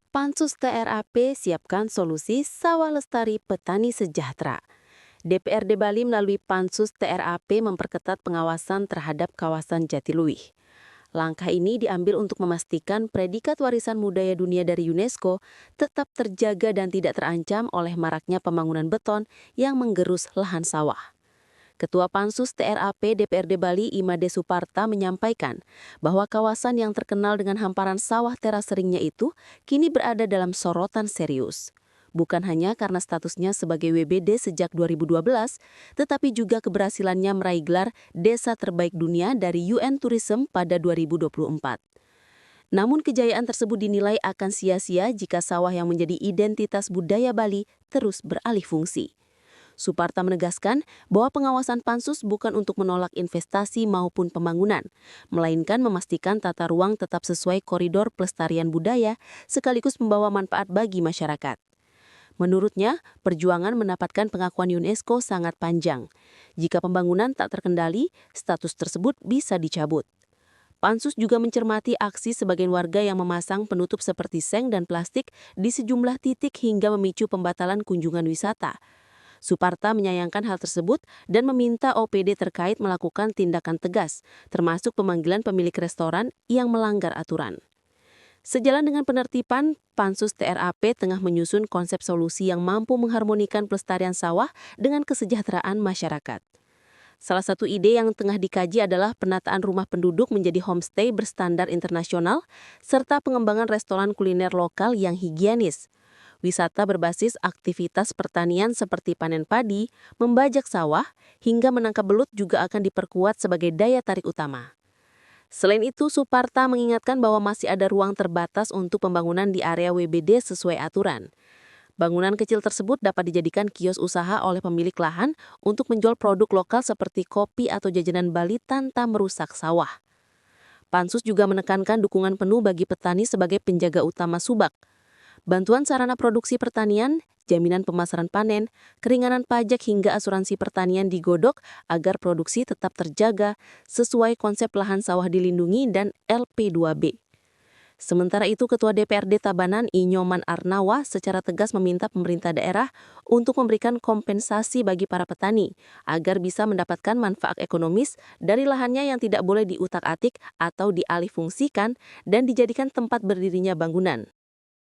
Pansus TRAP siapkan solusi sawah lestari petani sejahtera. DPRD Bali melalui Pansus TRAP memperketat pengawasan terhadap kawasan Jatiluwih. Langkah ini diambil untuk memastikan predikat warisan budaya dunia dari UNESCO tetap terjaga dan tidak terancam oleh maraknya pembangunan beton yang menggerus lahan sawah. Ketua Pansus TRAP DPRD Bali Imade Suparta menyampaikan bahwa kawasan yang terkenal dengan hamparan sawah teras seringnya itu kini berada dalam sorotan serius. Bukan hanya karena statusnya sebagai WBD sejak 2012, tetapi juga keberhasilannya meraih gelar Desa Terbaik Dunia dari UN Tourism pada 2024. Namun kejayaan tersebut dinilai akan sia-sia jika sawah yang menjadi identitas budaya Bali terus beralih fungsi. Suparta menegaskan bahwa pengawasan pansus bukan untuk menolak investasi maupun pembangunan, melainkan memastikan tata ruang tetap sesuai koridor pelestarian budaya sekaligus membawa manfaat bagi masyarakat. Menurutnya, perjuangan mendapatkan pengakuan UNESCO sangat panjang. Jika pembangunan tak terkendali, status tersebut bisa dicabut. Pansus juga mencermati aksi sebagian warga yang memasang penutup seperti seng dan plastik di sejumlah titik hingga memicu pembatalan kunjungan wisata. Suparta menyayangkan hal tersebut dan meminta OPD terkait melakukan tindakan tegas, termasuk pemanggilan pemilik restoran yang melanggar aturan. Sejalan dengan penertiban, Pansus TRAP tengah menyusun konsep solusi yang mampu mengharmonikan pelestarian sawah dengan kesejahteraan masyarakat. Salah satu ide yang tengah dikaji adalah penataan rumah penduduk menjadi homestay berstandar internasional, serta pengembangan restoran kuliner lokal yang higienis. Wisata berbasis aktivitas pertanian seperti panen padi, membajak sawah, hingga menangkap belut juga akan diperkuat sebagai daya tarik utama. Selain itu, Suparta mengingatkan bahwa masih ada ruang terbatas untuk pembangunan di area WBD sesuai aturan. Bangunan kecil tersebut dapat dijadikan kios usaha oleh pemilik lahan untuk menjual produk lokal seperti kopi atau jajanan Bali tanpa merusak sawah. Pansus juga menekankan dukungan penuh bagi petani sebagai penjaga utama subak. Bantuan sarana produksi pertanian, jaminan pemasaran panen, keringanan pajak hingga asuransi pertanian digodok agar produksi tetap terjaga sesuai konsep lahan sawah dilindungi dan LP2B. Sementara itu, Ketua DPRD Tabanan Inyoman Arnawa secara tegas meminta pemerintah daerah untuk memberikan kompensasi bagi para petani agar bisa mendapatkan manfaat ekonomis dari lahannya yang tidak boleh diutak-atik atau dialihfungsikan dan dijadikan tempat berdirinya bangunan.